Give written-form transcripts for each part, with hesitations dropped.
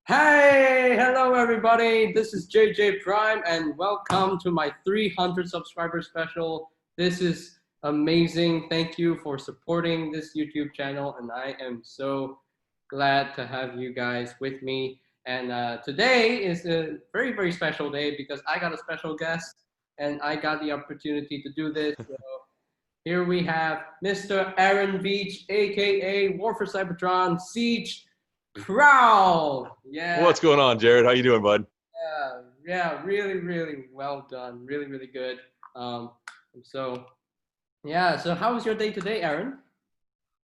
Hey, hello everybody. This is JJ Prime and welcome to my 300 subscriber special. This is amazing. Thank you for supporting this YouTube channel and I am so glad to have you guys with me. And today is a very special day because I got a special guest and I got the opportunity to do this. So here we have Mr. Aaron Veach, aka War for Cybertron, Siege Prowl. Yeah. What's going on, Jared? How you doing, bud? Really well done. Really good. Um, so yeah. So how was your day today, Aaron?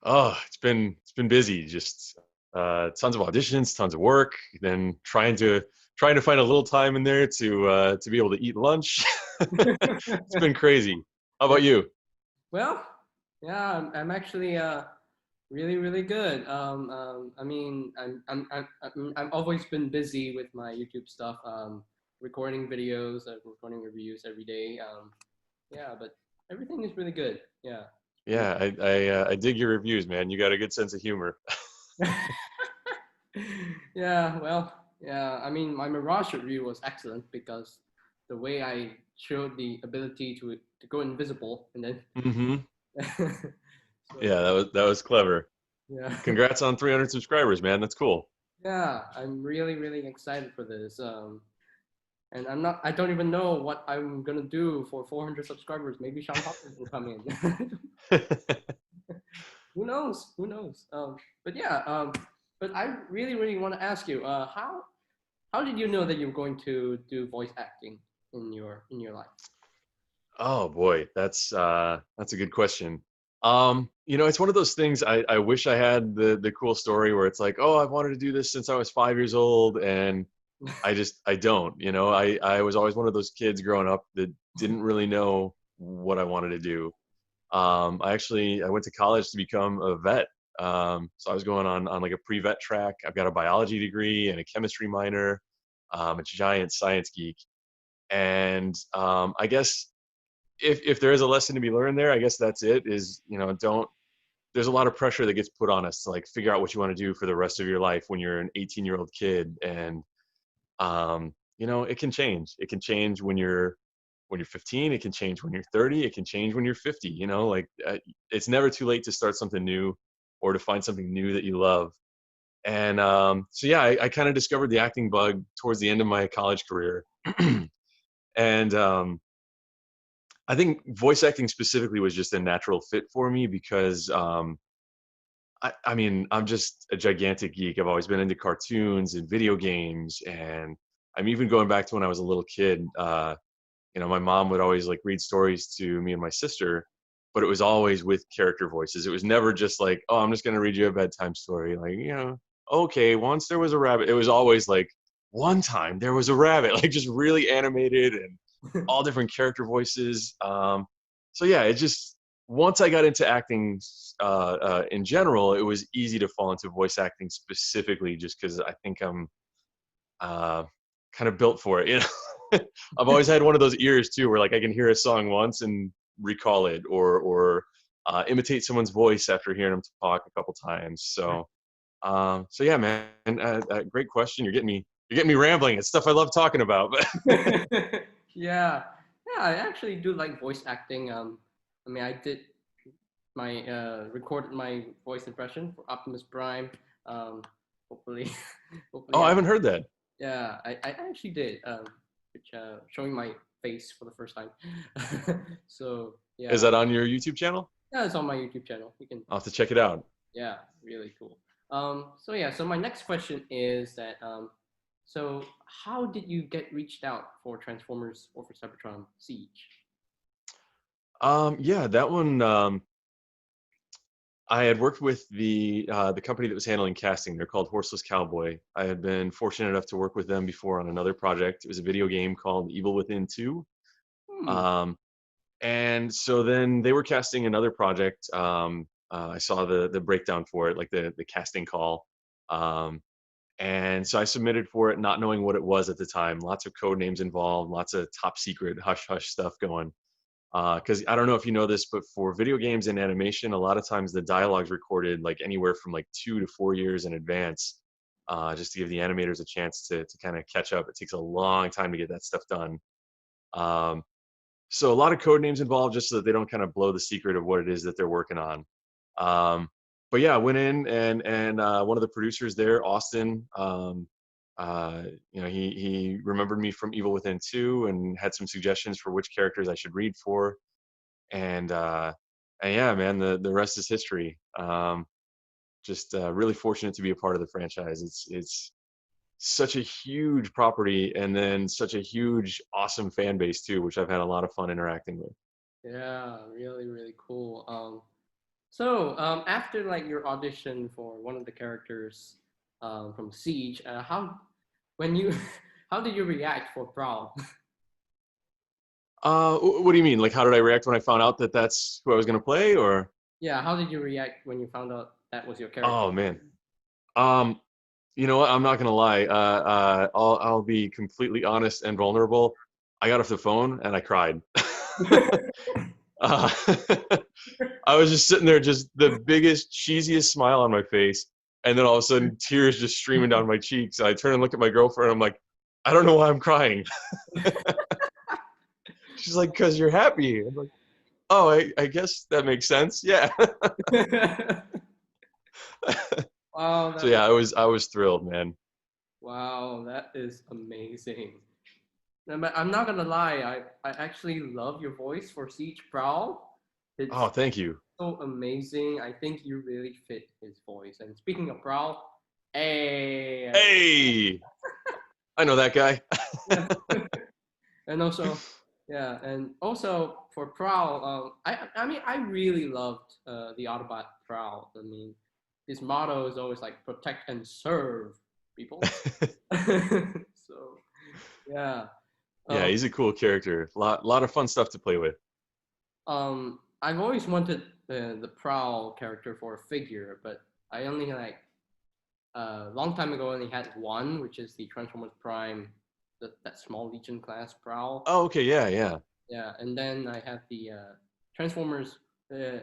Oh, it's been busy. Just tons of auditions, tons of work. Then trying to find a little time in there to be able to eat lunch. It's been crazy. How Yeah. about you? Well, yeah. I'm actually really good. I mean, I've always been busy with my YouTube stuff. Recording videos, recording reviews every day. Yeah, but everything is really good. Yeah. And Yeah, I dig your reviews, man. You got a good sense of humor. yeah, well, yeah. I mean, my Mirage review was excellent because the way I showed the ability to go invisible and then hmm so Yeah, that was clever. yeah. Congrats on 300 subscribers, man. That's cool. Yeah, I'm really excited for this. And I don't even know what I'm gonna do for 400 subscribers. Maybe Sean Hopkins will come in. Who knows? Who knows? But yeah, but I really want to ask you, how did you know that you were going to do voice acting in your life? Oh boy, that's a good question. It's one of those things I wish I had the cool story where it's like, oh, I've wanted to do this since I was 5 years old, and I don't. I was always one of those kids growing up that didn't really know what I wanted to do. I went to college to become a vet. So I was going on like a pre-vet track. I've got a biology degree and a chemistry minor. A giant science geek, and I guess if there is a lesson to be learned there, I guess that's it. Is don't there's a lot of pressure that gets put on us to like figure out what you want to do for the rest of your life when you're an 18-year-old kid, and it can change. It can change when you're 15. It can change when you're 30. It can change when you're 50. It's never too late to start something new or to find something new that you love. And so yeah, I kind of discovered the acting bug towards the end of my college career, and I think voice acting specifically was just a natural fit for me because I mean, I'm just a gigantic geek. I've always been into cartoons and video games, and I'm even going back to when I was a little kid. My mom would always like read stories to me and my sister, but it was always with character voices. It was never just like, oh, I'm just gonna read you a bedtime story. Like, okay, once there was a rabbit. It was always like, one time there was a rabbit, like just really animated and all different character voices. So yeah, it just once I got into acting in general, it was easy to fall into voice acting specifically, just because I think I'm uh, kind of built for it. I've always had one of those ears too, where like I can hear a song once and recall it, or imitate someone's voice after hearing them talk a couple times. So yeah, man, great question. You're getting me rambling. It's stuff I love talking about. Yeah, yeah. I actually do like voice acting. I mean, I did my recorded my voice impression for Optimus Prime. Um, hopefully, Oh, hopefully, I haven't heard that. yeah, I actually did. Which showing my face for the first time. So Is yeah, that on your YouTube channel? yeah, it's on my YouTube channel. You can, I'll have to check it out. yeah, really cool. So yeah, so my next question is that so how did you get reached out for Transformers or for Cybertron Siege? Yeah, that one. I had worked with the company that was handling casting. They're called Horseless Cowboy. I had been fortunate enough to work with them before on another project. It was a video game called Evil Within 2. Hmm. Um, and so then they were casting another project. I saw the breakdown for it, like the casting call. Um, and so I submitted for it, not knowing what it was at the time. Lots of code names involved, lots of top secret hush hush stuff going. Because I don't know if you know this, but for video games and animation, a lot of times the dialogue's recorded like anywhere from like 2 to 4 years in advance. just to give the animators a chance to kind of catch up. It takes a long time to get that stuff done. Um, so a lot of code names involved just so that they don't kind of blow the secret of what it is that they're working on. But yeah, I went in and one of the producers there, Austin, he remembered me from Evil Within 2 and had some suggestions for which characters I should read for. And yeah, man, the rest is history. Just really fortunate to be a part of the franchise. It's such a huge property and then such a huge, awesome fan base too, which I've had a lot of fun interacting with. Yeah, really, really cool. So after like your audition for one of the characters from Siege, when you how did you react for Prowl? What do you mean? Like, how did I react when I found out that that's who I was going to play, or? Yeah, how did you react when you found out that was your character? Oh man. Um, you know what? I'm not gonna lie. I'll be completely honest and vulnerable. I got off the phone and I cried. uh, I was just sitting there, just the biggest, cheesiest smile on my face, and then all of a sudden, tears just streaming down my cheeks. I turn and look at my girlfriend. I'm like, I don't know why I'm crying. She's like, "Cause you're happy." I'm like, "Oh, I guess that makes sense." Yeah. Wow, So yeah, I was thrilled, man. wow, that is amazing. No, but I'm not gonna lie, I actually love your voice for Siege Prowl. It's Oh, thank you. so amazing. I think you really fit his voice. And speaking of Prowl, hey, Hey, I know that guy. and also, yeah, and also for Prowl, I mean, I really loved the Autobot Prowl. I mean, his motto is always like protect and serve people. So yeah. Yeah, Um, he's a cool character. Lot of fun stuff to play with. I've always wanted the Prowl character for a figure, but I only like a long time ago only had one, which is the Transformers Prime, that small Legion class Prowl. Oh, okay, yeah, yeah. Yeah, and then I have the Transformers uh,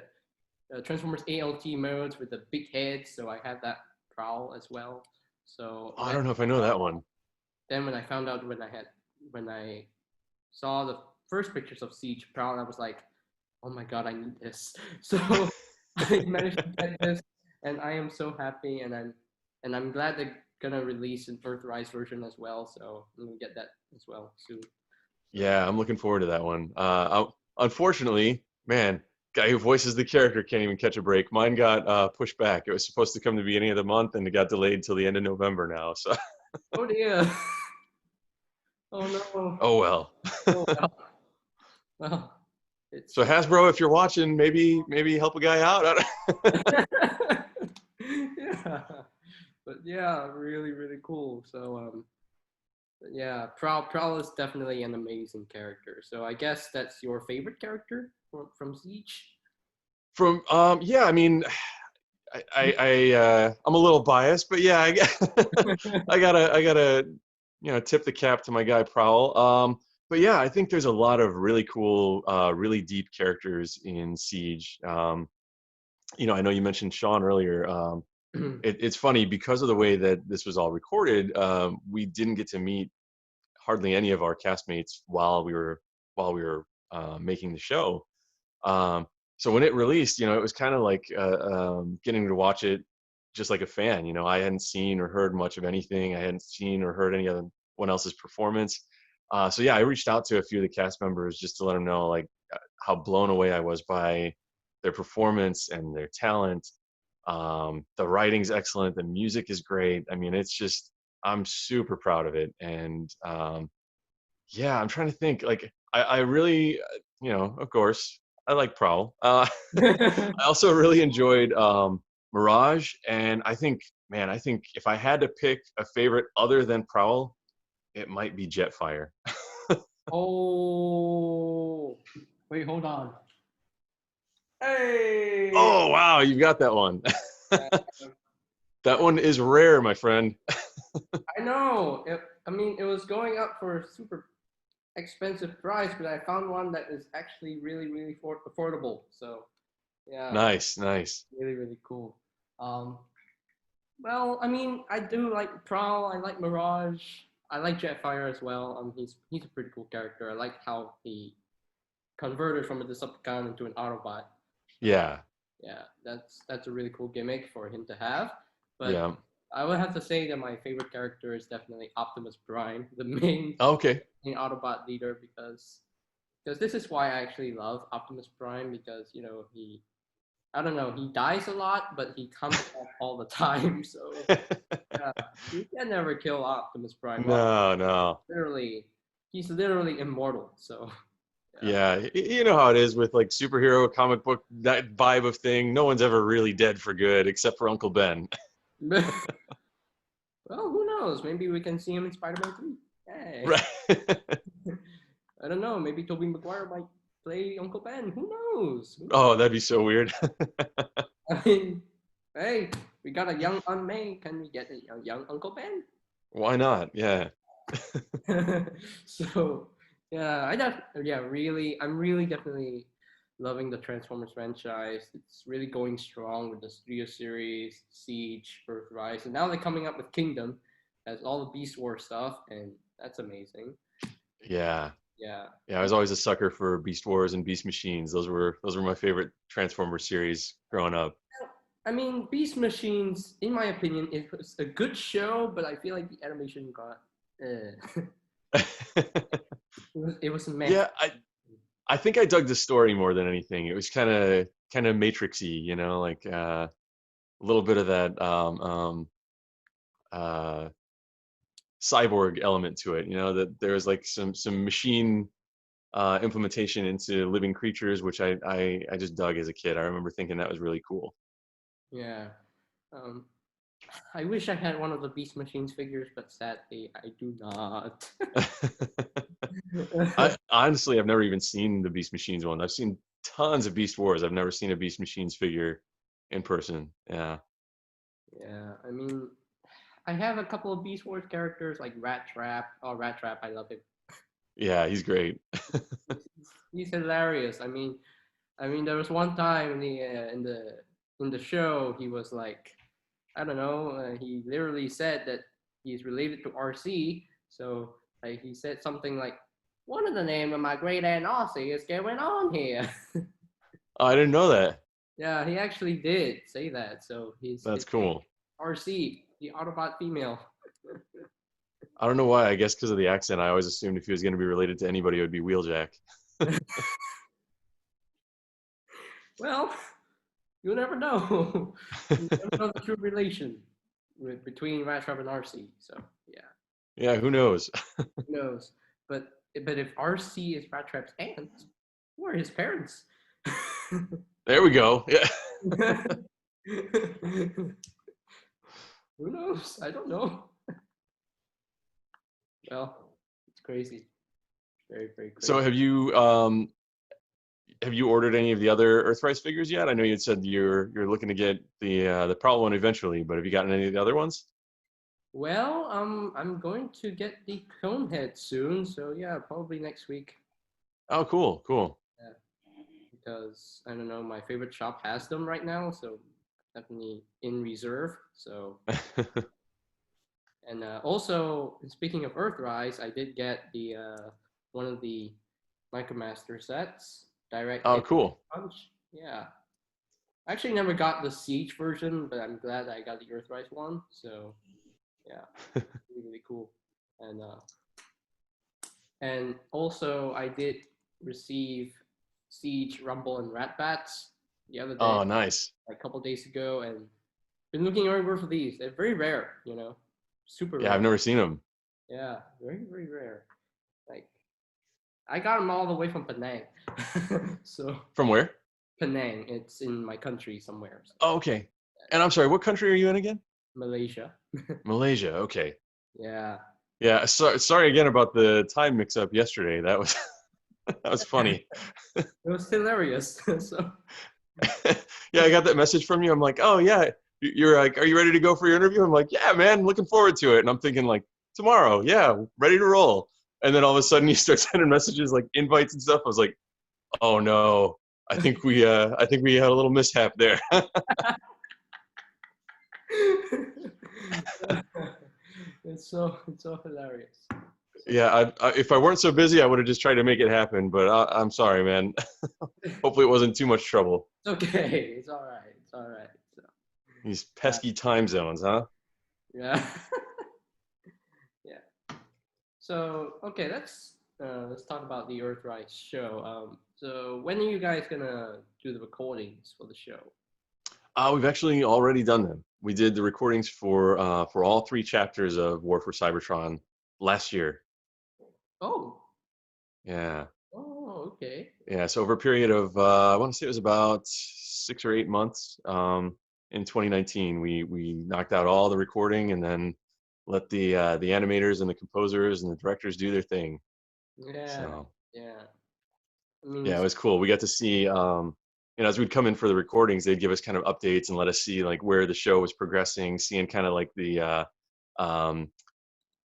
Transformers ALT modes with the big head, so I have that Prowl as well. So Oh, I don't know if I know that one. then when I found out when I saw the first pictures of Siege Prowl, I was like, oh my god, I need this. So I managed to get this, and I am so happy, and I'm glad they're gonna release an Earthrise version as well. So I'm gonna get that as well soon. So Yeah, I'm looking forward to that one. Unfortunately, man, guy who voices the character can't even catch a break. Mine got pushed back. It was supposed to come the beginning of the month, and it got delayed till the end of November now. So, oh dear, oh no, oh well. oh well, well it's So Hasbro, if you're watching, maybe help a guy out. yeah, but yeah, really really cool. So but yeah, Prowl is definitely an amazing character. So I guess that's your favorite character from Siege. From yeah, I mean, I'm a little biased, but yeah, I gotta tip the cap to my guy Prowl. But yeah, I think there's a lot of really cool, really deep characters in Siege. I know you mentioned Sean earlier. It's funny because of the way that this was all recorded. We didn't get to meet hardly any of our castmates while we were making the show. Um, so when it released, it was kind of like getting to watch it just like a fan. I hadn't seen or heard much of anything. I hadn't seen or heard anyone else's performance. So yeah, I reached out to a few of the cast members just to let them know like how blown away I was by their performance and their talent. The writing's excellent. The music is great. I mean, it's just I'm super proud of it. And yeah, I'm trying to think. Like, I really, of course, I like Prowl. I also really enjoyed Mirage, and I think if I had to pick a favorite other than Prowl, it might be Jetfire. Oh, wait, hold on. Hey, Oh wow, you got that one. That one is rare, my friend. I know. I mean, it was going up for a super expensive price, but I found one that is actually really, really affordable. So, yeah, Nice, nice. really, really cool. Um, Well, I mean, I do like Prowl. I like Mirage. I like Jetfire as well. He's a pretty cool character. I like how he converted from a Decepticon into an Autobot. Yeah, Yeah, that's a really cool gimmick for him to have. But yeah. I would have to say that my favorite character is definitely Optimus Prime, the Okay. main Autobot leader, because this is why I actually love Optimus Prime because he I don't know he dies a lot, but he comes back all the time. So yeah, you can never kill Optimus Prime. No, no. Literally, he's literally immortal. So Yeah, you know how it is with like superhero comic book, that vibe of thing. No one's ever really dead for good except for Uncle Ben. yeah. Well, who knows? Maybe we can see him in Spider-Man 3. Hey, Right. I don't know. Maybe Tobey Maguire might play Uncle Ben. Who knows? Oh, that'd be so weird. I mean, hey, we got a young Aunt May. Can we get a young Uncle Ben? Why not? Yeah. So, yeah, I'm really definitely loving the Transformers franchise. It's really going strong with the Studio Series, Siege, Earthrise, and now they're coming up with Kingdom, as all the Beast War stuff, and that's amazing. Yeah. Yeah. Yeah, I was always a sucker for Beast Wars and Beast Machines. Those were my favorite Transformers series growing up. I mean, Beast Machines, in my opinion, it was a good show, but I feel like the animation got, it was meh. Yeah, I think I dug the story more than anything. It was kind of matrixy, like a little bit of that uh cyborg element to it, that there was like some machine implementation into living creatures, which I just dug as a kid. I remember thinking that was really cool. Yeah. Um, I wish I had one of the Beast Machines figures, but sadly, I do not. I honestly, I've never even seen the Beast Machines one. I've seen tons of Beast Wars. I've never seen a Beast Machines figure in person. Yeah. Yeah, I mean, I have a couple of Beast Wars characters like Rat Trap. Oh, Rat Trap, I love him. Yeah, he's great. He's hilarious. I mean, there was one time in the show he was like, I don't know, he literally said that he's related to RC. So like he said something like, one of the name of my great aunt RC is going on here. Oh, I didn't know that. Yeah, he actually did say that. So his That's cool. RC, the Autobot female. I don't know why. I guess because of the accent, I always assumed if he was going to be related to anybody, it would be Wheeljack. Well, you never know. You never know the true relation between Rattrap and RC. So yeah, Yeah, who knows? who knows? But if RC is Rattrap's aunt, who are his parents? There we go. Yeah. Who knows? I don't know. Well, it's crazy. Very, very So crazy. have you ordered any of the other Earthrise figures yet? I know you had said you're looking to get the Prowl one eventually, but have you gotten any of the other ones? Well, I'm going to get the Conehead soon, so yeah, probably next week. Oh, cool, cool. Yeah, because I don't know, my favorite shop has them right now, so definitely in reserve. So, and also speaking of Earthrise, I did get the one of the Micromaster sets, direct Oh, hit cool. punch. Yeah, I actually never got the Siege version, but I'm glad I got the Earthrise one. So yeah, really, really cool. And also I did receive Siege, Rumble, and Rat Bats the other day, Oh, nice. like a couple days ago, and been looking everywhere for these. They're very rare, super Yeah, I've rare. never seen them. Yeah, very, very rare. Like I got them all the way from Penang. So From where? Penang, it's in my country somewhere. So, Oh, okay. And I'm sorry, what country are you in again? Malaysia. Malaysia. Okay. Yeah. Yeah. Sorry again about the time mix-up yesterday. That was that was funny. It was hilarious. So Yeah, I got that message from you. I'm like, oh yeah. You're like, are you ready to go for your interview? I'm like, yeah, man, looking forward to it. And I'm thinking like, tomorrow, yeah, ready to roll. And then all of a sudden you start sending messages like invites and stuff. I was like, oh no, I think we had a little mishap there. It's so hilarious. Yeah, if I weren't so busy, I would have just tried to make it happen. But I'm sorry, man. Hopefully, it wasn't too much trouble. It's okay. It's all right. It's all right. So These yeah, pesky time zones, huh? yeah, yeah. So okay, let's talk about the Earthrise show. So when are you guys gonna do the recordings for the show? We've actually already done them. We did the recordings for all three chapters of War for Cybertron last year. Oh, Yeah, oh, okay. yeah. So over a period of I want to say it was about 6 or 8 months. In 2019, we knocked out all the recording and then let the animators and the composers and the directors do their thing. Yeah, So yeah. I mean, yeah, it was cool. We got to see, as we'd come in for the recordings, they'd give us kind of updates and let us see like where the show was progressing, seeing kind of um,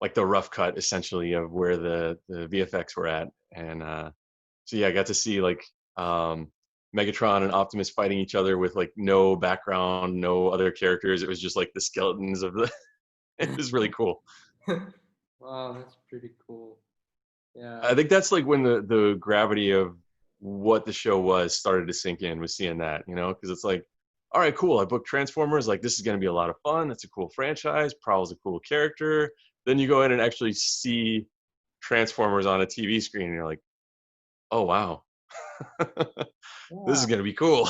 like the rough cut essentially of where the VFX were at. And so yeah, I got to see like Megatron and Optimus fighting each other with like no background, no other characters. It was just like the skeletons of the. It was really cool. wow, that's pretty cool. Yeah. I think that's like when the gravity of what the show was started to sink in, was seeing that, because it's like, all right, cool. I booked Transformers. Like, this is going to be a lot of fun. It's a cool franchise. Prowl's a cool character. Then you go in and actually see Transformers on a TV screen, and you're like, oh wow, this is Yeah, going to be cool.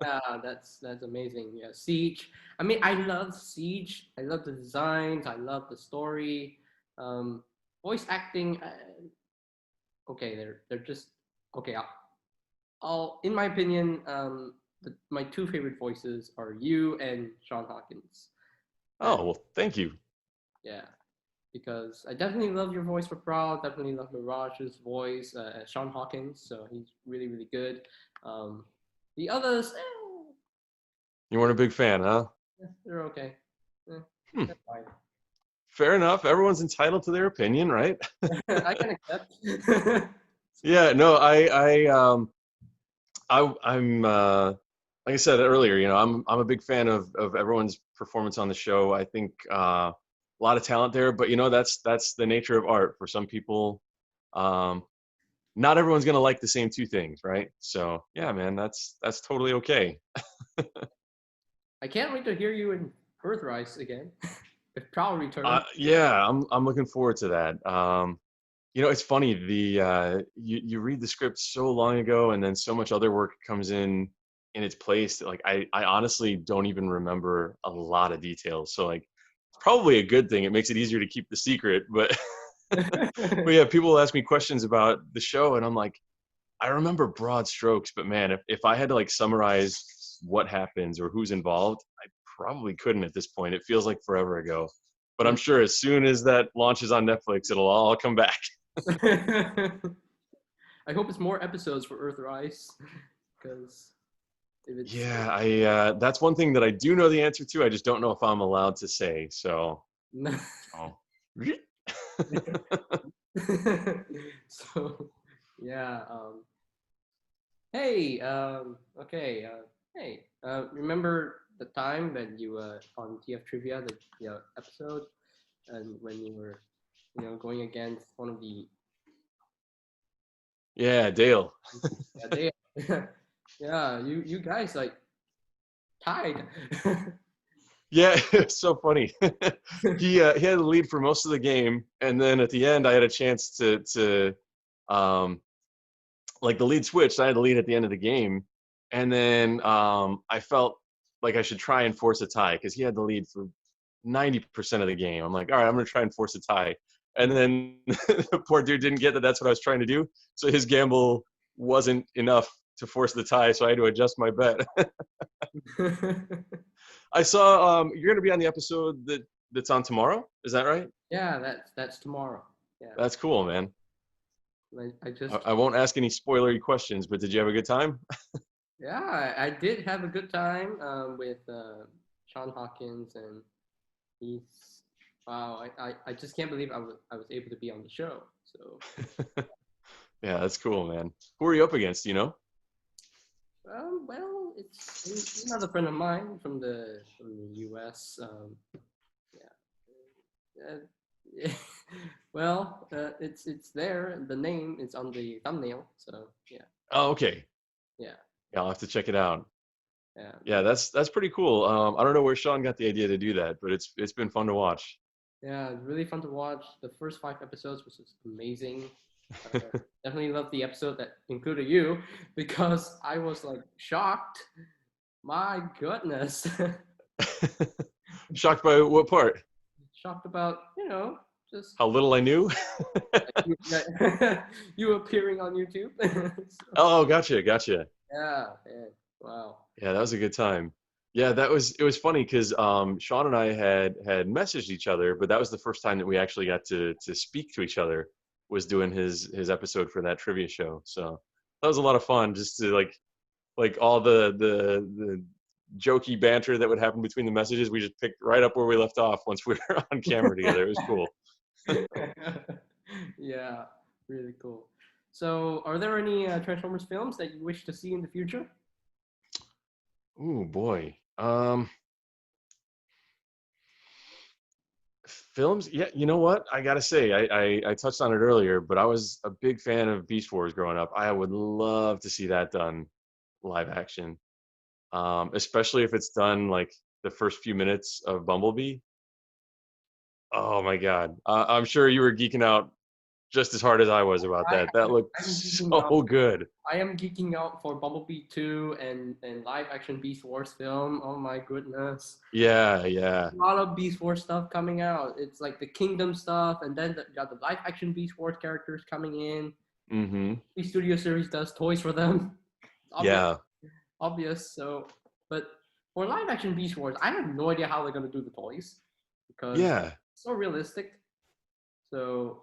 yeah, that's amazing. Yeah, Siege. I mean, I love Siege. I love the designs. I love the story. Voice acting. Okay, they're just okay. In my opinion, my two favorite voices are you and Sean Hawkins. And Oh well, thank you. yeah, because I definitely love your voice for Prowl. Definitely love Mirage's voice, Sean Hawkins. So he's really really good. The others, You weren't a big fan, huh? they're okay. Eh, Hmm. they're fine. Fair enough. Everyone's entitled to their opinion, right? I can accept. Yeah. No, I'm like I said earlier, I'm a big fan of everyone's performance on the show. I think a lot of talent there, but that's the nature of art. For some people, um, not everyone's gonna like the same two things, right? So yeah, man, that's totally okay. I can't wait to hear you in Earthrise again. If Prowl returns. Yeah, I'm looking forward to that. It's funny, you read the script so long ago, and then so much other work comes in its place that, like, I honestly don't even remember a lot of details. So like, it's probably a good thing. It makes it easier to keep the secret. But but yeah, people ask me questions about the show, and I'm like, I remember broad strokes, but man, if I had to like summarize what happens or who's involved, I probably couldn't at this point. It feels like forever ago. But I'm sure as soon as that launches on Netflix, it'll all come back. I hope it's more episodes for Earthrise, because if it's Yeah, I that's one thing that I do know the answer to. I just don't know if I'm allowed to say. So so yeah. Hey, okay. Hey, remember the time when you on TF Trivia, the episode, and when you were, going against one of the yeah, Dale. yeah, yeah, you guys like tied. Yeah, it's so funny. He had the lead for most of the game, and then at the end, I had a chance to um like the lead switched. I had the lead at the end of the game, and then I felt like I should try and force a tie because he had the lead for 90% of the game. I'm like, all right, I'm gonna try and force a tie, and then the poor dude didn't get that. That's what I was trying to do. So his gamble wasn't enough to force the tie, so I had to adjust my bet. I saw you're gonna be on the episode that's on tomorrow. Is that right? Yeah, that's tomorrow. Yeah, That's cool, man. I just I won't ask any spoilery questions, but did you have a good time? yeah, I did have a good time with Sean Hawkins, and he's wow. I just can't believe I was able to be on the show. So Yeah, that's cool, man. Who are you up against? well, it's another friend of mine from the U.S. Yeah, Uh, well, it's there. The name is on the thumbnail. So yeah, Oh, okay. yeah, Yeah, I'll have to check it out. yeah. Yeah, that's pretty cool. I don't know where Sean got the idea to do that, but it's been fun to watch. Yeah, really fun to watch. The first 5 episodes was just amazing. Definitely loved the episode that included you because I was like shocked. My goodness. Shocked by what part? Shocked about, just How little I knew? you, you appearing on YouTube. So, Oh, gotcha. yeah, yeah, wow. Yeah, that was a good time. Yeah, it was funny because Sean and I had messaged each other, but that was the first time that we actually got to speak to each other, was doing his episode for that trivia show. So that was a lot of fun, just to like all the jokey banter that would happen between the messages. We just picked right up where we left off once we were on camera together. It was cool. Yeah, really cool. So, are there any Transformers films that you wish to see in the future? Ooh, boy. Films, yeah, you know what? I gotta say, I touched on it earlier, but I was a big fan of Beast Wars growing up. I would love to see that done live action, especially if it's done like the first few minutes of Bumblebee. Oh my God, I'm sure you were geeking out just as hard as I was about I, that. That looked I'm geeking out. so good. I am geeking out for Bumblebee 2 and live action Beast Wars film. Oh my goodness. Yeah. A lot of Beast Wars stuff coming out. It's like the Kingdom stuff, and then you got the live action Beast Wars characters coming in. Mm-hmm. The Studio Series does toys for them. Obvious, Yeah. obvious. So, but for live action Beast Wars, I have no idea how they're gonna do the toys because Yeah. it's so realistic. So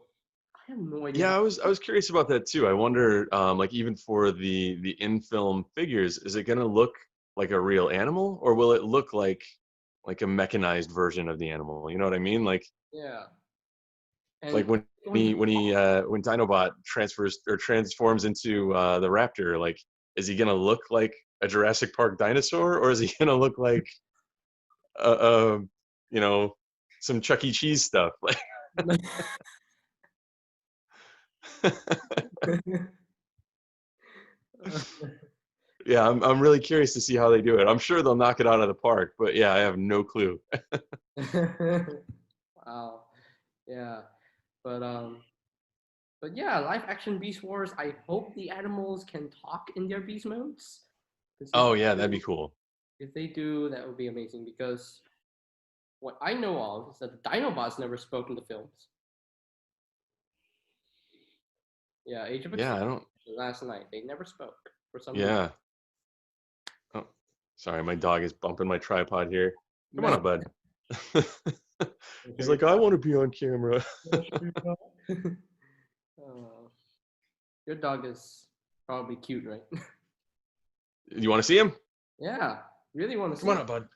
I have no idea Yeah, how. I was curious about that too. I wonder, like even for the in-film figures, is it gonna look like a real animal, or will it look like a mechanized version of the animal? You know what I mean? Yeah, and Like when Dinobot transfers or transforms into the raptor, like is he gonna look like a Jurassic Park dinosaur, or is he gonna look like a you know some Chuck E. Cheese stuff? Like yeah, I'm really curious to see how they do it. I'm sure they'll knock it out of the park, but yeah, I have no clue. wow, yeah, but um, but yeah, live action Beast Wars. I hope the animals can talk in their beast modes. Because Oh yeah, that'd be cool. if they do, that would be amazing. Because what I know of is that the Dinobots never spoke in the films. Yeah, Age of Yeah, Extinction I don't. last night they never spoke for some reason. Yeah. Oh, sorry, my dog is bumping my tripod here. Come on up, bud. He's like, I want to be on camera. Oh, your dog is probably cute, right? You want to see him? Yeah, really want to Come see on it. up, bud.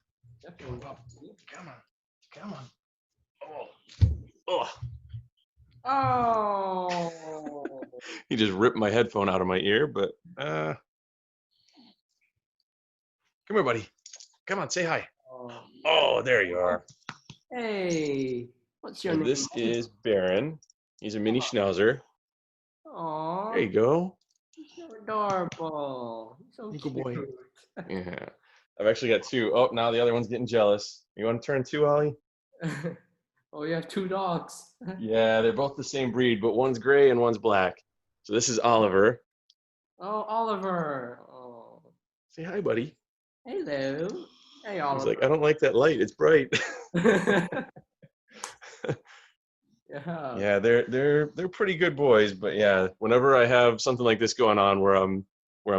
Definitely. Come on. Come on. Oh. Oh. Oh. He just ripped my headphone out of my ear, but come here, buddy. Come on, say hi. Oh. Oh, there you are. Hey, what's your So name? this is Baron. He's a mini schnauzer. Aw, There you go. he's so adorable. He's so Good boy. cute. Yeah. I've actually got two. Oh, now the other one's getting jealous. You want to turn two, Ollie? Oh, you have two dogs. Yeah, they're both the same breed, but one's gray and one's black. So this is Oliver. Oh, Oliver. Oh, Say hi, buddy. hello. Hey, He's like, Oliver. I don't like that light. It's bright. Yeah. Yeah, they're pretty good boys, but yeah, whenever I have something like this going on where I'm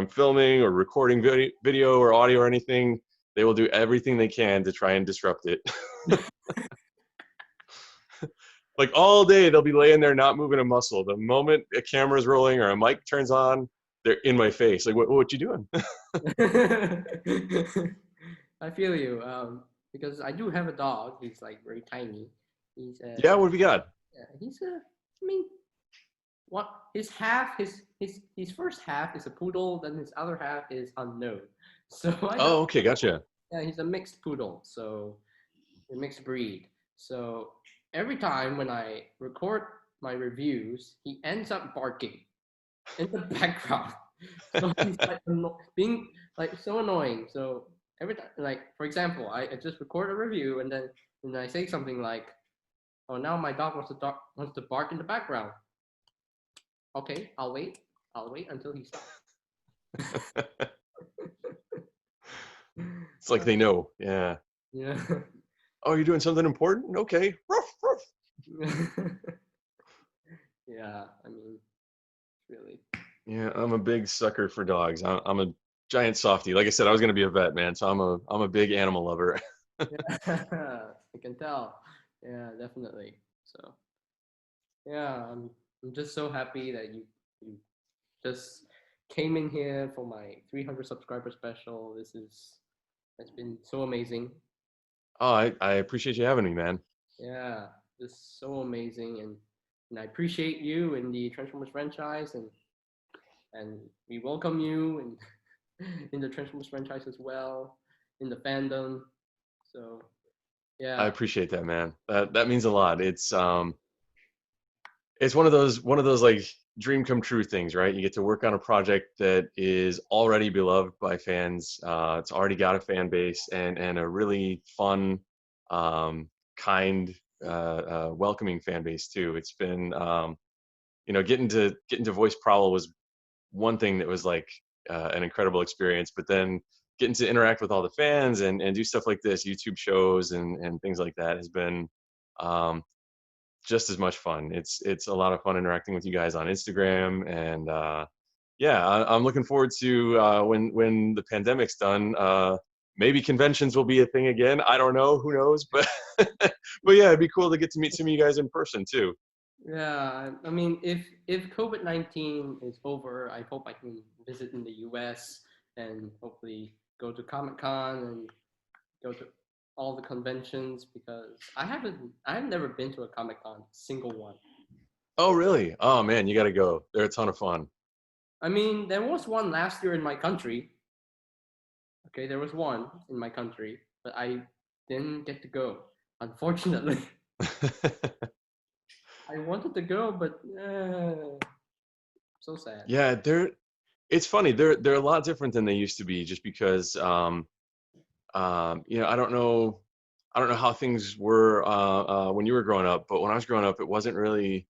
filming or recording video or audio or anything, they will do everything they can to try and disrupt it. Like all day they'll be laying there not moving a muscle. The moment a camera's rolling or a mic turns on, they're in my face. Like, what you doing? I feel you. Because I do have a dog. He's like very tiny. He's Yeah, what have we got? yeah, he's a. I mean, what his half his first half is a poodle, then his other half is unknown. So I don't. Oh, okay, gotcha. Yeah, he's a mixed poodle, so a mixed breed. So every time when I record my reviews, he ends up barking in the background. So he's like being like so annoying. So every time, like for example, I just record a review and I say something like, "Oh, now my dog wants to bark in the background." Okay, I'll wait. I'll wait until he stops. It's like they know. Yeah. Yeah. Oh, you're doing something important? Okay. Ruff, ruff. Yeah, I mean, really. Yeah, I'm a big sucker for dogs. I'm a giant softie. Like I said, I was gonna be a vet, man. So I'm a big animal lover. Yeah, I can tell. Yeah, definitely. So yeah, I'm just so happy that you just came in here for my 300 subscriber special. It's been so amazing. Oh, I appreciate you having me, man. Yeah, just so amazing, and I appreciate you in the Transformers franchise, and we welcome you in the Transformers franchise as well, in the fandom. So I yeah, appreciate that, man. That means a lot. It's one of those like dream come true things, right? You get to work on a project that is already beloved by fans. It's already got a fan base and a really fun, kind, welcoming fan base too. It's been getting to voice Prowl was one thing that was like an incredible experience, but then getting to interact with all the fans and do stuff like this, YouTube shows and things like that has been um, just as much fun. It's a lot of fun interacting with you guys on Instagram, and yeah, I'm looking forward to when the pandemic's done. Maybe conventions will be a thing again. I don't know. Who knows? But but yeah, it'd be cool to get to meet some of you guys in person too. yeah. I mean, if COVID-19 is over, I hope I can visit in the U.S. and hopefully go to Comic Con and go to all the conventions because I've never been to a Comic Con, single one. Oh really? Oh man, you got to go. They're a ton of fun. I mean, there was one last year in my country. Okay, there was one in my country, but I didn't get to go. Unfortunately, I wanted to go, but so sad. Yeah, it's funny. They're a lot different than they used to be, just because I don't know how things were when you were growing up, but when I was growing up, it wasn't really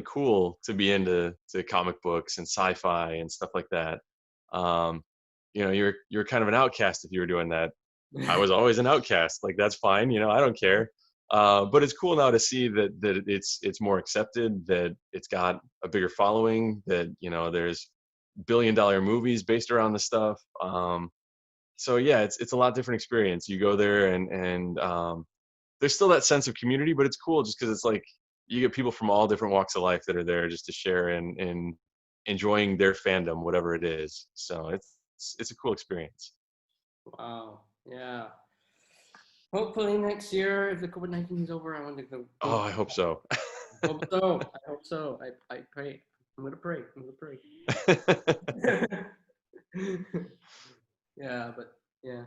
cool to be into comic books and sci-fi and stuff like that. Um, you're kind of an outcast if you were doing that. I was always an outcast. Like that's fine, I don't care. But it's cool now to see that it's more accepted, that it's got a bigger following, that there's billion-dollar movies based around the stuff. So yeah, it's a lot different experience. You go there and there's still that sense of community, but it's cool just because it's like you get people from all different walks of life that are there just to share in enjoying their fandom, whatever it is. So it's a cool experience. Wow. Yeah. Hopefully next year, if the COVID-19 is over, I want to Oh, go. I hope so. I hope so. I hope so. I pray. I'm gonna pray. I'm gonna pray. Yeah, but yeah.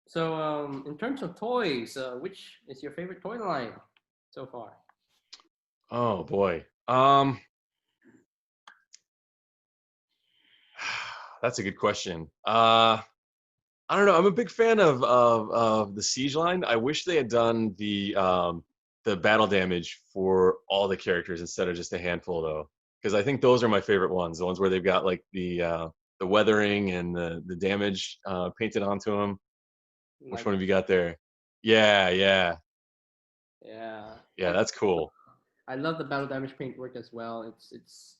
So, in terms of toys, which is your favorite toy line so far? Oh boy. That's a good question. I don't know. I'm a big fan of the Siege line. I wish they had done the battle damage for all the characters instead of just a handful, though, because I think those are my favorite ones. The ones where they've got like the weathering and the damage painted onto them. Which Like, one have you got there? Yeah, yeah, yeah, yeah. That's cool. I love the battle damage paint work as well. It's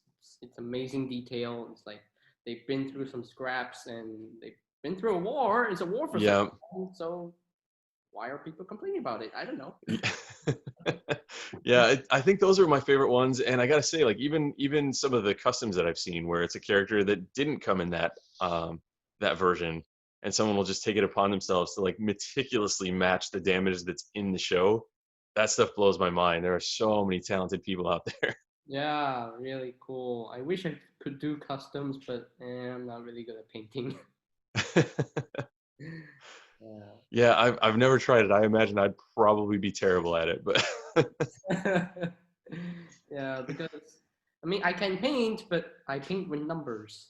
amazing detail. It's like they've been through some scraps and they've been through a war. It's a war for Yeah. Cybertron, so why are people complaining about it? I don't know. Yeah, I think those are my favorite ones, and I gotta say, like even some of the customs that I've seen, where it's a character that didn't come in that version, and someone will just take it upon themselves to like meticulously match the damage that's in the show. That stuff blows my mind. There are so many talented people out there. Yeah, really cool. I wish I could do customs, but I'm not really good at painting. Yeah. Yeah, I've never tried it. I imagine I'd probably be terrible at it, but Yeah, because I mean I can paint, but I paint with numbers.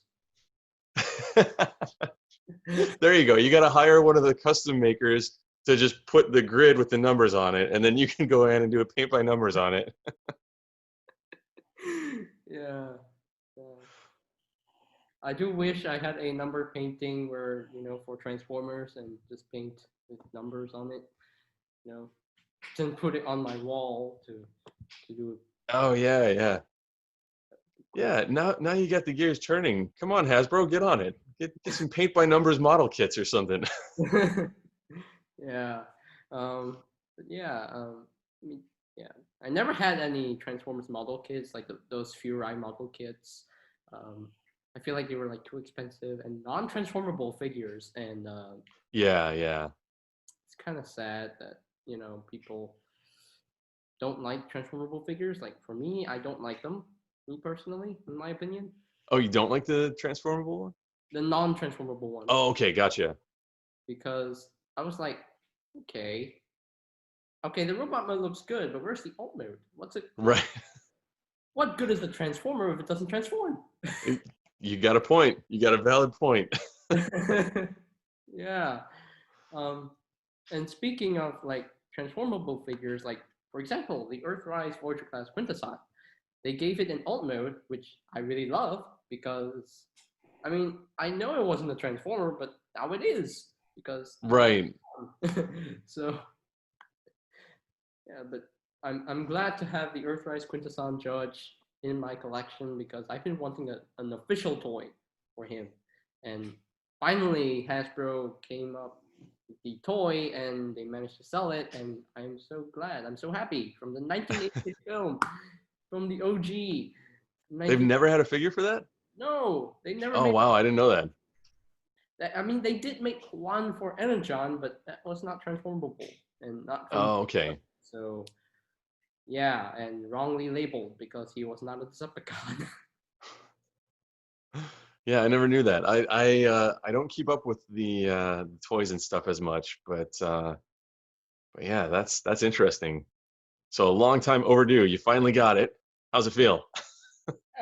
There you go. You got to hire one of the custom makers to just put the grid with the numbers on it, and then you can go in and do a paint by numbers on it. Yeah. Yeah. I do wish I had a number painting where, for Transformers and just paint with numbers on it, you know, then put it on my wall to do Oh yeah, yeah. cool. Yeah, now you got the gears turning. Come on, Hasbro, get on it. Get some paint by numbers model kits or something. Yeah. But yeah, I mean, yeah. I never had any Transformers model kits like those Furai model kits. Um, I feel like they were like too expensive and non-transformable figures, and Yeah, yeah. it's kind of sad that people don't like transformable figures. Like for me, I don't like them. Me personally, in my opinion, Oh, you don't like the transformable one? the non-transformable ones, Oh, okay, gotcha. because I was like, okay, okay, the robot mode looks good, but where's the alt mode? What's it? Right. What good is the transformer if it doesn't transform? You got a point. You got a valid point. Yeah. Um, and speaking of like transformable figures, like for example, the Earthrise Voyager class Quintesson, they gave it an alt mode, which I really love because, I mean, I know it wasn't a transformer, but now it is because I love Right. it. So yeah, but I'm glad to have the Earthrise Quintesson Judge in my collection because I've been wanting an official toy for him, and finally Hasbro came up with the toy and they managed to sell it, and I'm so glad. I'm so happy from the 1980 film, from the OG. They've 19 never had a figure for that? No, they never Oh, made wow, I didn't know that. that. I mean, they did make one for Energon, but that was not transformable and not from. Oh, okay. So yeah, and wrongly labeled because he was not a Decepticon. Yeah, I never knew that. I don't keep up with the toys and stuff as much, but yeah, that's interesting. So a long time overdue. You finally got it. How's it feel?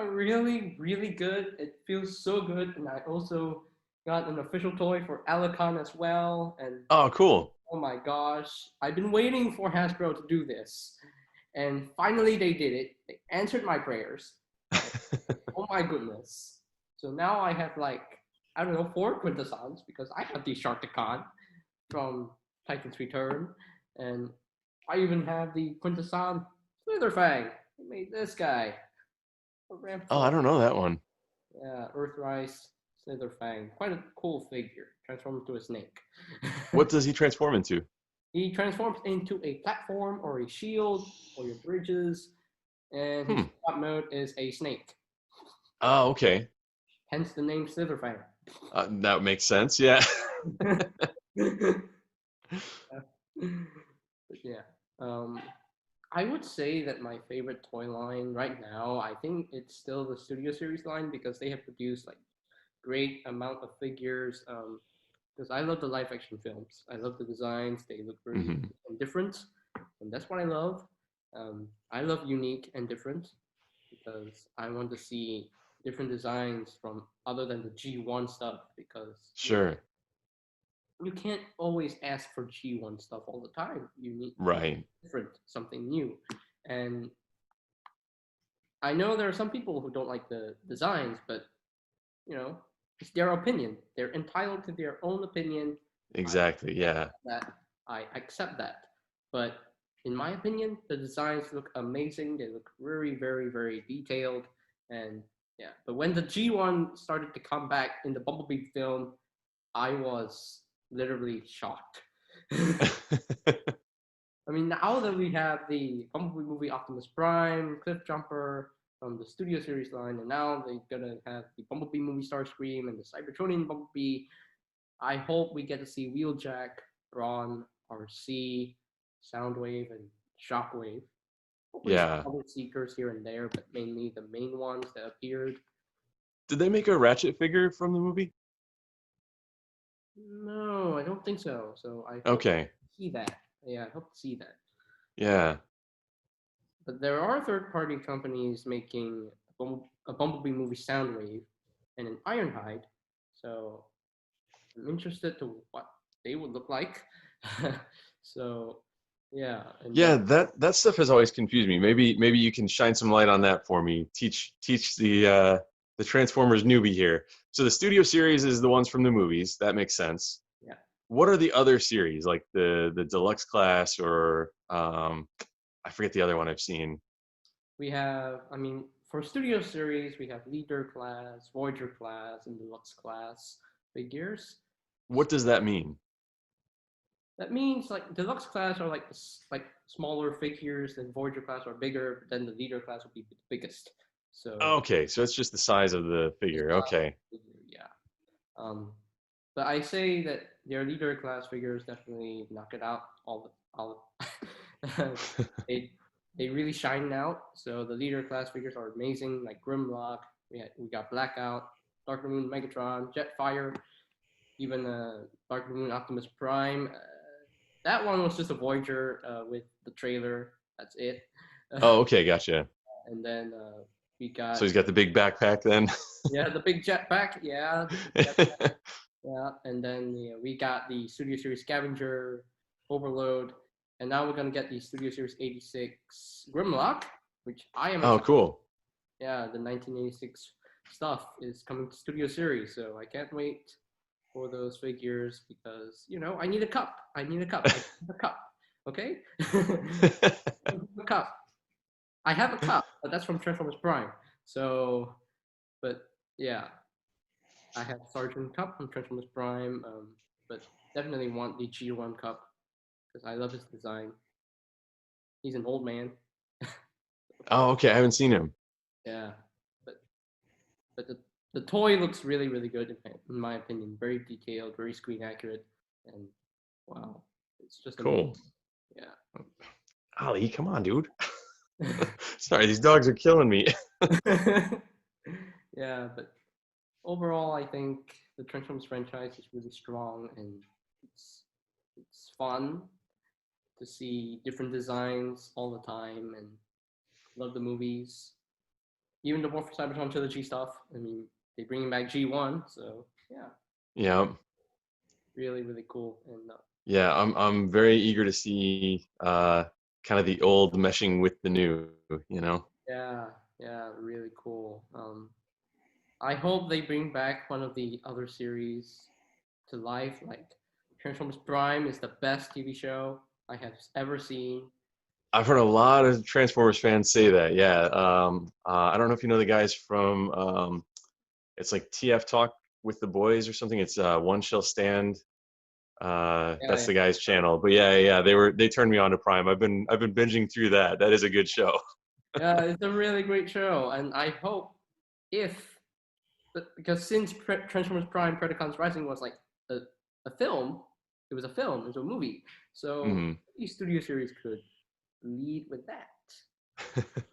Really, really good. It feels so good, and I also got an official toy for Alicon as well. And Oh, cool. oh my gosh, I've been waiting for Hasbro to do this, and finally they did it. They answered my prayers. And, oh my goodness! So now I have like, I don't know, 4 quintessons because I have the Sharkticon from Titan's Return, and I even have the Quintesson Slitherfang. I made this guy. A Oh, I Ramphor. don't know that one. Yeah, Earthrise Slitherfang. Quite a cool figure. Transformed into a snake. What does he transform into? He transforms into a platform or a shield or your bridges, and his Hmm. combat mode is a snake. Oh, okay. Hence the name Slitherfang. That makes sense. Yeah. But yeah, um, I would say that my favorite toy line right now, I think it's still the Studio Series line because they have produced like great amount of figures. Because I love the live action films. I love the designs. They look very Hmm. unique and different, and that's what I love. I love unique and different because I want to see different designs from other than the G1 stuff because Sure. you can't always ask for G1 stuff all the time. You need Right. different, something new. And I know there are some people who don't like the designs, but you know, it's their opinion. They're entitled to their own opinion. I Exactly. Yeah. that I accept that. But in my opinion, the designs look amazing. They look very, very, very detailed. And yeah, but when the G1 started to come back in the Bumblebee film, I was literally shocked. I mean, now that we have the Bumblebee movie Optimus Prime, Cliff Jumper from the Studio Series line, and now they're gonna have the Bumblebee movie Starscream and the Cybertronian Bumblebee. I hope we get to see Wheeljack, Brawn, RC, Soundwave, and Shockwave. Hopefully some Yeah. other Seekers here and there, but mainly the main ones that appeared. Did they make a Ratchet figure from the movie? No, I don't think so. So I hope Okay. to see that. Yeah, I hope to see that. Yeah. but there are third-party companies making a Bumblebee movie Soundwave and an Ironhide. So I'm interested to what they would look like. So yeah, and Yeah, then that stuff has always confused me. Maybe you can shine some light on that for me. Teach the Transformers newbie here. So the studio series is the ones from the movies. That makes sense. yeah, What are the other series, like the deluxe class, or I forget the other one I've seen. we have. I mean, for studio series, we have Leader class, Voyager class, and Deluxe class figures. What does that mean? That means like deluxe class are like smaller figures, and Voyager class are bigger. But then the leader class will be the biggest. So Okay, so it's just the size of the just figure. Okay. figure, yeah. Um, but I say that their leader class figures definitely knock it out. All they they really shine out. So the leader class figures are amazing, like Grimlock. We got Blackout, Dark Moon, Megatron, Jetfire, even Dark Moon Optimus Prime. That one was just a Voyager with the trailer. That's it. Oh, okay, gotcha. And then we So got he's got the big backpack then. yeah the big jetpack. Yeah, the big jetpack. Yeah, and then we got the Studio Series Scavenger, Overload, and now we're gonna get the Studio Series 86 Grimlock, which I am Oh, excited. cool. Yeah, the 1986 stuff is coming to Studio Series, so I can't wait for those figures because I need a cup. I need a cup. I need a cup. Okay, a cup. I have a cup, but that's from Transformers Prime. So, but yeah, I have Sergeant Cup from Transformers Prime, but definitely want the G1 Cup because I love his design. He's an old man. Oh, okay. I haven't seen him. Yeah, but but the toy looks really really good in my opinion. Very detailed, very screen accurate, and wow, it's just amazing. Cool. Yeah. Ali, come on, dude. Sorry, these dogs are killing me. Yeah, but overall, I think the Transformers franchise is really strong and it's it's fun to see different designs all the time and love the movies. Even the War for Cybertron trilogy stuff. I mean, they bringing back G1, so yeah, Yeah. really really cool. And Yeah, I'm very eager to see kind of the old meshing with the new, you know. yeah, yeah, really cool. I hope they bring back one of the other series to life. Like Transformers Prime is the best TV show I have ever seen. I've heard a lot of Transformers fans say that. Yeah. I don't know if you know the guys from it's like TF Talk with the Boys or something. It's One Shall Stand. Yeah, That's yeah, the guy's channel. But yeah, they turned me on to Prime. I've been binging through that. That is a good show. yeah. It's a really great show, and I hope if, but because since Transformers Prime Predacons Rising was like a, a film, it was a film, it was a movie. So Hmm. the studio series could lead with that.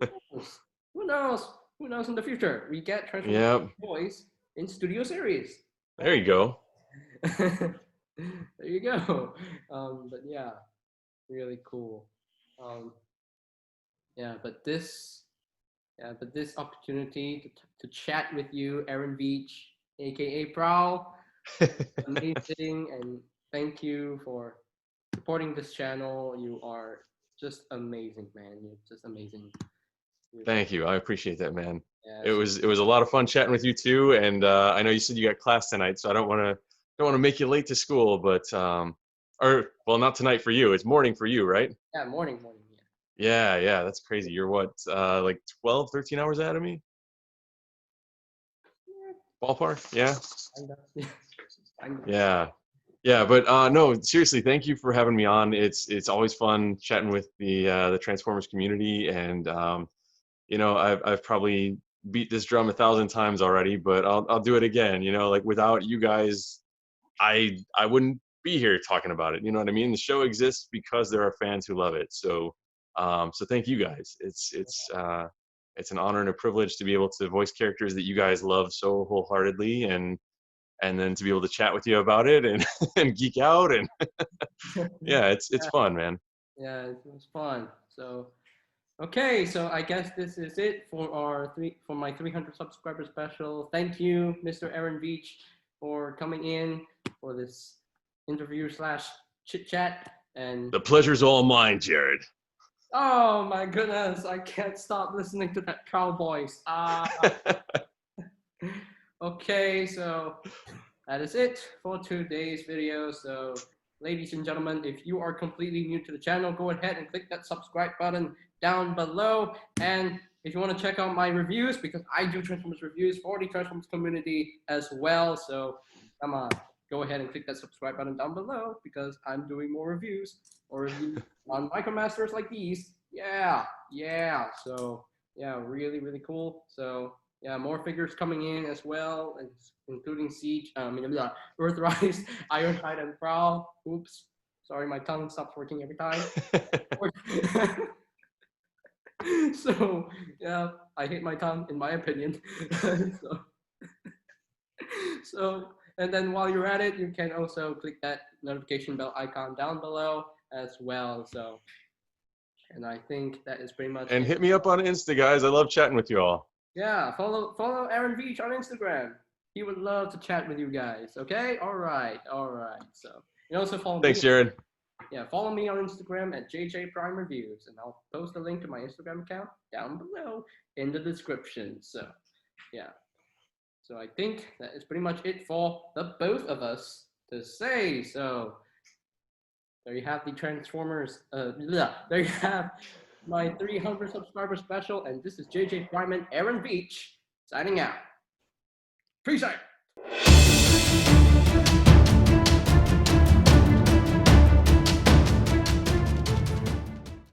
Who knows? Who knows? Who knows in the future? We get Transformers Yeah, Boys in studio series. there you go. There you go. But yeah, really cool. Um, yeah, but this opportunity to chat with you, Aaron Veach, aka Prowl, amazing, and thank you for supporting this channel. You are just amazing, man. You're just amazing. Thank you. I appreciate that, man. It Yes. was it was a lot of fun chatting with you too. And I know you said you got class tonight, so I don't want to make you late to school, but or well, not tonight for you. It's morning for you, right? Yeah, morning, morning. Yeah. Yeah, that's crazy. You're what, like 12, 13 hours ahead of me? Ballpark? Yeah. Kind of. Yeah. Kind of. Yeah. Yeah, but no, seriously, thank you for having me on. It's always fun chatting with the Transformers community, and I've probably beat this drum 1,000 times already, but I'll do it again. Like without you guys, I wouldn't be here talking about it. You know what I mean? The show exists because there are fans who love it. So thank you guys. It's an honor and a privilege to be able to voice characters that you guys love so wholeheartedly, and then to be able to chat with you about it and and geek out, and yeah, it's Yeah, fun, man. yeah, it was fun. So Okay, so I guess this is it for my 300 subscriber special. Thank you, Mr. Aaron Veach, for coming in for this interview slash chit chat. And The pleasure's all mine, Jared. oh my goodness, I can't stop listening to that Prowl voice. Okay, so that is it for today's video. So, ladies and gentlemen, if you are completely new to the channel, go ahead and click that subscribe button down below. And if you want to check out my reviews, because I do Transformers reviews for the Transformers community as well. So, come on, go ahead and click that subscribe button down below because I'm doing more reviews or reviews on Micromasters like these. Yeah. So, yeah, really, really cool. So, yeah, more figures coming in as well, including Siege, Earthrise, Ironhide, and Prowl. Oops, sorry, my tongue stops working every time. So, yeah, I hate my tongue, in my opinion. So, and then while you're at it, you can also click that notification bell icon down below as well. So, and I think that is pretty much And it. hit me up on Insta, guys. I love chatting with you all. Yeah, follow Aaron Veach on Instagram. He would love to chat with you guys. Okay, all right. So you also follow Thanks, me. Jared. Yeah, follow me on Instagram at JJ Prime Reviews, and I'll post a link to my Instagram account down below in the description. So, yeah. So I think that is pretty much it for the both of us to say. So there you have the Transformers. There you have my 300 subscriber special, and this is JJ Prime and Aaron Veach signing out. Peace out.